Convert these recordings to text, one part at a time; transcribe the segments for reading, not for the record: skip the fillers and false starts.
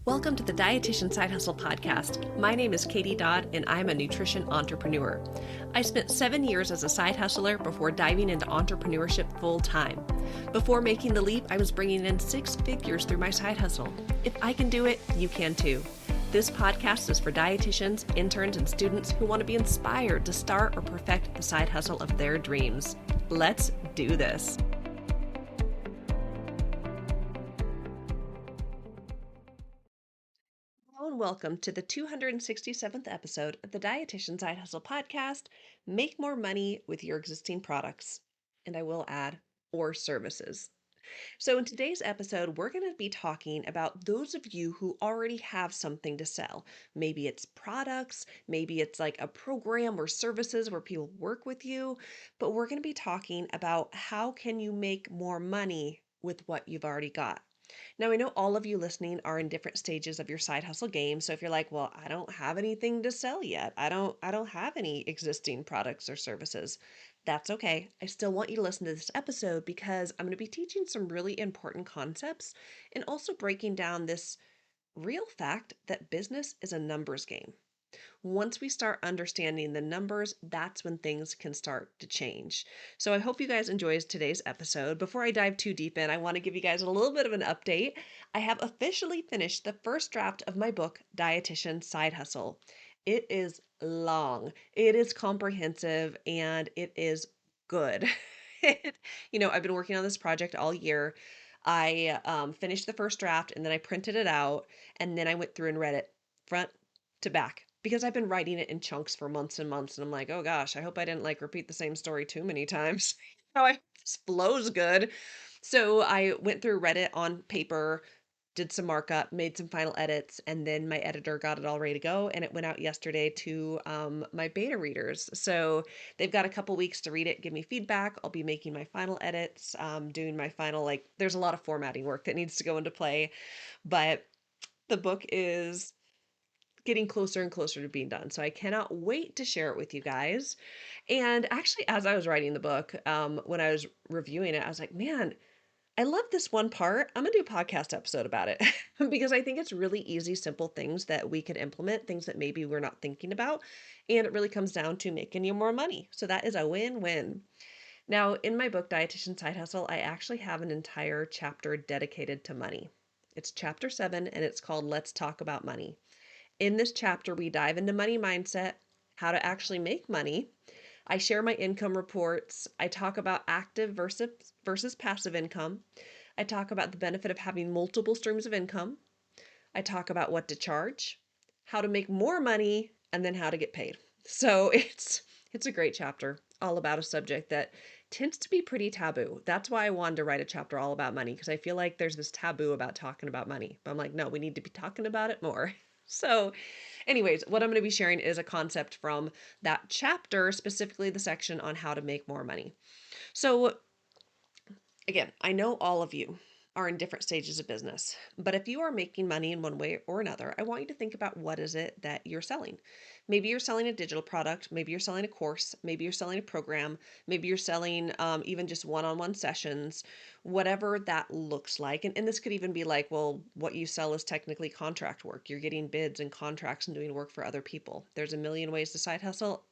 Welcome to the Dietitian Side Hustle podcast. My name is Katie Dodd, and I'm a nutrition entrepreneur. I spent 7 years as a side hustler before diving into entrepreneurship full time. Before making the leap, I was bringing in 6 figures through my side hustle. If I can do it, you can too. This podcast is for dietitians, interns, and students who want to be inspired to start or perfect the side hustle of their dreams. Let's do this. Hello and welcome to the 267th episode of the Dietitian Side Hustle podcast. Make more money with your existing products. And I will add, or services. So in today's episode, we're going to be talking about those of you who already have something to sell. Maybe it's products, maybe it's like a program or services where people work with you, but we're going to be talking about how can you make more money with what you've already got. Now, I know all of you listening are in different stages of your side hustle game. So if you're like, well, I don't have anything to sell yet. I don't have any existing products or services. That's okay. I still want you to listen to this episode because I'm going to be teaching some really important concepts and also breaking down this real fact that business is a numbers game. Once we start understanding the numbers, that's when things can start to change. So I hope you guys enjoy today's episode. Before I dive too deep in, I want to give you guys a little bit of an update. I have officially finished the first draft of my book, Dietitian Side Hustle. It is long, it is comprehensive, and it is good. I've been working on this project all year. I finished the first draft and then I printed it out and then I went through and read it front to back because I've been writing it in chunks for months and months. And I'm like, oh gosh, I hope I didn't repeat the same story too many times. I hope this flows good. So I went through, read it on paper, did some markup, made some final edits, and then my editor got it all ready to go. And it went out yesterday to my beta readers. So they've got a couple weeks to read it, give me feedback. I'll be making my final edits, doing my final, there's a lot of formatting work that needs to go into play. But the book is getting closer and closer to being done. So I cannot wait to share it with you guys. And actually, as I was writing the book, when I was reviewing it, I was like, man, I love this one part. I'm going to do a podcast episode about it because I think it's really easy, simple things that we could implement, things that maybe we're not thinking about. And it really comes down to making you more money. So that is a win-win. Now, in my book, Dietitian Side Hustle, I actually have an entire chapter dedicated to money. It's chapter 7, and it's called Let's Talk About Money. In this chapter, we dive into money mindset, how to actually make money. I share my income reports. I talk about active versus passive income. I talk about the benefit of having multiple streams of income. I talk about what to charge, how to make more money, and then how to get paid. So it's a great chapter, all about a subject that tends to be pretty taboo. That's why I wanted to write a chapter all about money, because I feel like there's this taboo about talking about money. But I'm like, no, we need to be talking about it more. So anyways, what I'm going to be sharing is a concept from that chapter, specifically the section on how to make more money. So again, I know all of you are in different stages of business, but if you are making money in one way or another, I want you to think about what is it that you're selling. Maybe you're selling a digital product, maybe you're selling a course, maybe you're selling a program, maybe you're selling even just one-on-one sessions, whatever that looks like. And this could even be like, well, what you sell is technically contract work. You're getting bids and contracts and doing work for other people. There's a million ways to side hustle.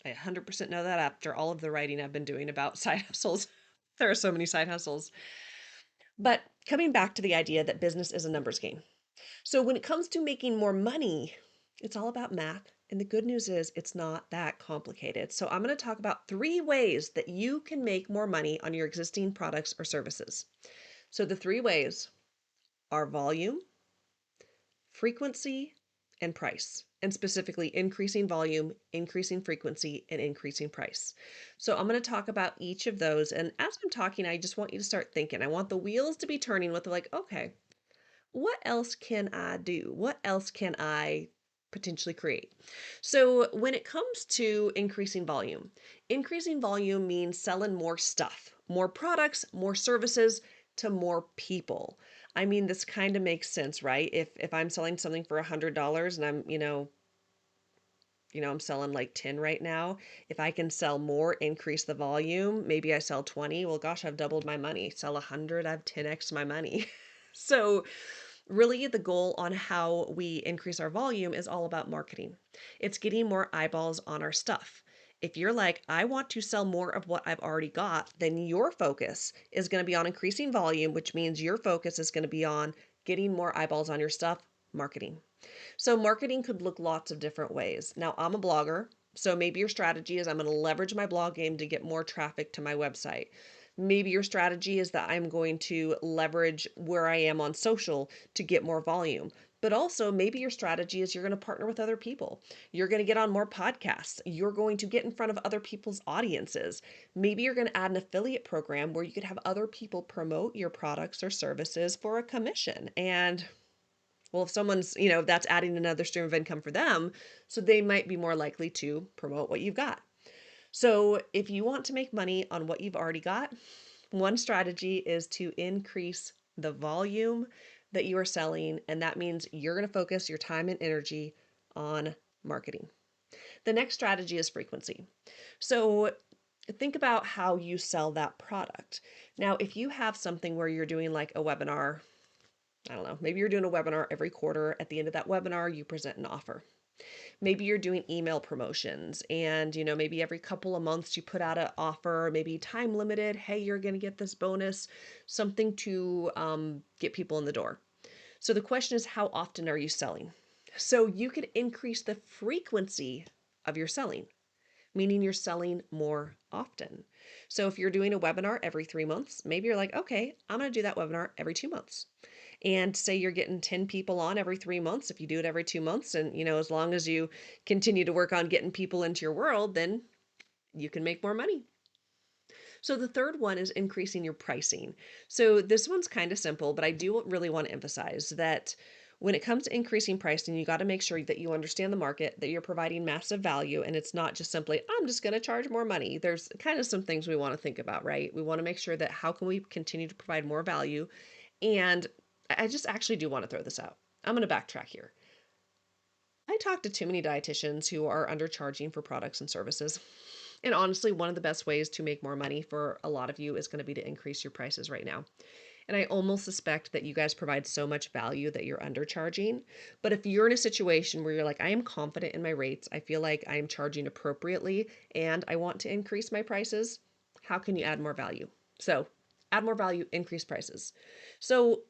I 100% know that after all of the writing I've been doing about side hustles. There are so many side hustles. But coming back to the idea that business is a numbers game. So when it comes to making more money, it's all about math. And the good news is it's not that complicated. So I'm going to talk about 3 ways that you can make more money on your existing products or services. So the 3 ways are volume, frequency, and price. And specifically increasing volume, increasing frequency, and increasing price. So I'm going to talk about each of those. And as I'm talking, I just want you to start thinking. I want the wheels to be turning with okay, what else can I do? What else can I potentially create? So when it comes to increasing volume means selling more stuff, more products, more services to more people. I mean, this kind of makes sense, right? If I'm selling something for $100 and I'm selling 10 right now. If I can sell more, increase the volume, maybe I sell 20. Well, gosh, I've doubled my money. Sell 100, I've 10x my money. So Really, the goal on how we increase our volume is all about marketing. It's getting more eyeballs on our stuff. If you're like, I want to sell more of what I've already got, then your focus is going to be on increasing volume, which means your focus is going to be on getting more eyeballs on your stuff, marketing. So marketing could look lots of different ways. Now, I'm a blogger, so maybe your strategy is I'm going to leverage my blog game to get more traffic to my website. Maybe your strategy is that I'm going to leverage where I am on social to get more volume. But also, maybe your strategy is you're going to partner with other people. You're going to get on more podcasts. You're going to get in front of other people's audiences. Maybe you're going to add an affiliate program where you could have other people promote your products or services for a commission. And well, if someone's, that's adding another stream of income for them, so they might be more likely to promote what you've got. So if you want to make money on what you've already got, one strategy is to increase the volume that you are selling. And that means you're going to focus your time and energy on marketing. The next strategy is frequency. So think about how you sell that product. Now, if you have something where you're doing like a webinar, I don't know, maybe you're doing a webinar every quarter. At the end of that webinar, you present an offer. Maybe you're doing email promotions and, maybe every couple of months you put out an offer, maybe time limited. Hey, you're going to get this bonus, something to get people in the door. So the question is, how often are you selling? So you could increase the frequency of your selling, meaning you're selling more often. So if you're doing a webinar every 3 months, maybe you're like, okay, I'm going to do that webinar every 2 months. And say you're getting 10 people on every 3 months. If you do it every 2 months, and as long as you continue to work on getting people into your world, then you can make more money. So the third one is increasing your pricing. So this one's kind of simple, but I do really want to emphasize that when it comes to increasing pricing, you got to make sure that you understand the market, that you're providing massive value, and it's not just simply, I'm just going to charge more money. There's kind of some things we want to think about, right? We want to make sure that how can we continue to provide more value. And I just actually do want to throw this out. I'm going to backtrack here. I talk to too many dietitians who are undercharging for products and services. And honestly, one of the best ways to make more money for a lot of you is going to be to increase your prices right now. And I almost suspect that you guys provide so much value that you're undercharging. But if you're in a situation where you're like, I am confident in my rates, I feel like I'm charging appropriately, and I want to increase my prices, how can you add more value? So add more value, increase prices. So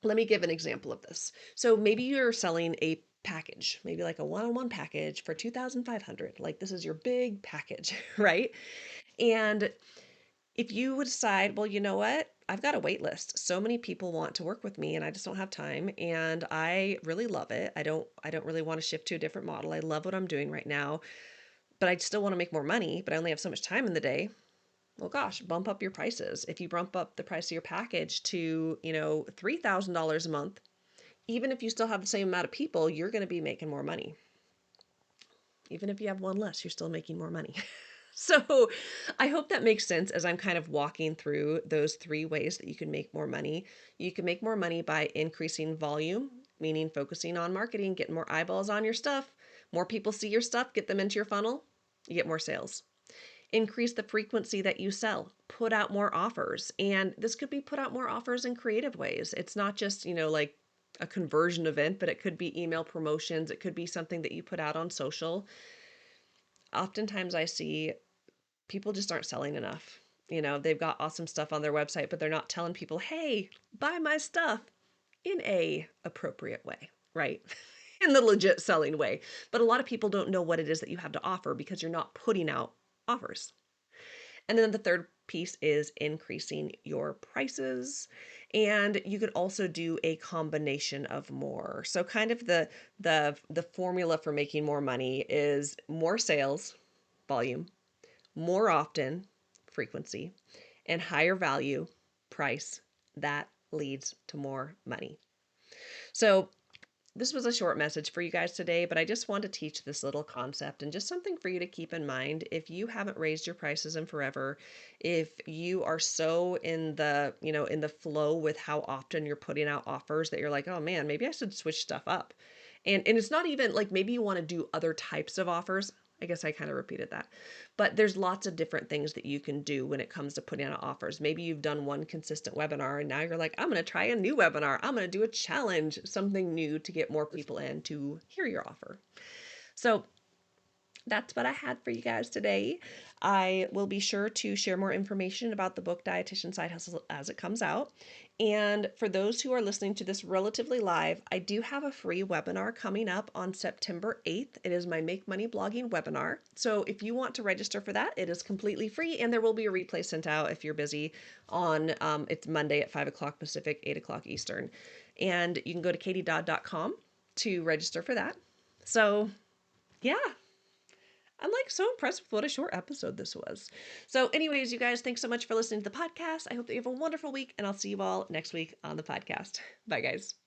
let me give an example of this. So maybe you're selling a package, maybe like a one-on-one package for 2,500. Like this is your big package, right? And if you would decide, well, you know what? I've got a wait list. So many people want to work with me and I just don't have time, and I really love it. I don't really want to shift to a different model. I love what I'm doing right now, but I still want to make more money, but I only have so much time in the day. Well, gosh, bump up your prices. If you bump up the price of your package to, $3,000 a month, even if you still have the same amount of people, you're going to be making more money. Even if you have one less, you're still making more money. So I hope that makes sense as I'm kind of walking through those three ways that you can make more money. You can make more money by increasing volume, meaning focusing on marketing, getting more eyeballs on your stuff. More people see your stuff, get them into your funnel, you get more sales. Increase the frequency that you sell, put out more offers. And this could be put out more offers in creative ways. It's not just, like a conversion event, but it could be email promotions. It could be something that you put out on social. Oftentimes I see people just aren't selling enough. They've got awesome stuff on their website, but they're not telling people, hey, buy my stuff in a appropriate way, right? In the legit selling way. But a lot of people don't know what it is that you have to offer because you're not putting out offers. And then the third piece is increasing your prices. And you could also do a combination of more. So kind of the formula for making more money is more sales, volume, more often, frequency, and higher value, price. That leads to more money. So this was a short message for you guys today, but I just want to teach this little concept and just something for you to keep in mind. If you haven't raised your prices in forever, if you are so in the flow with how often you're putting out offers that you're like, oh man, maybe I should switch stuff up. And it's not even like maybe you want to do other types of offers. I guess I kind of repeated that. But there's lots of different things that you can do when it comes to putting out offers. Maybe you've done one consistent webinar and now you're like, I'm going to try a new webinar. I'm going to do a challenge, something new to get more people in to hear your offer. So that's what I had for you guys today. I will be sure to share more information about the book Dietitian Side Hustle as it comes out. And for those who are listening to this relatively live, I do have a free webinar coming up on September 8th. It is my Make Money Blogging webinar. So if you want to register for that, it is completely free, and there will be a replay sent out if you're busy on, it's Monday at 5 o'clock Pacific, 8 o'clock Eastern. And you can go to katiedodd.com to register for that. So yeah, I'm like so impressed with what a short episode this was. So anyways, you guys, thanks so much for listening to the podcast. I hope that you have a wonderful week, and I'll see you all next week on the podcast. Bye guys.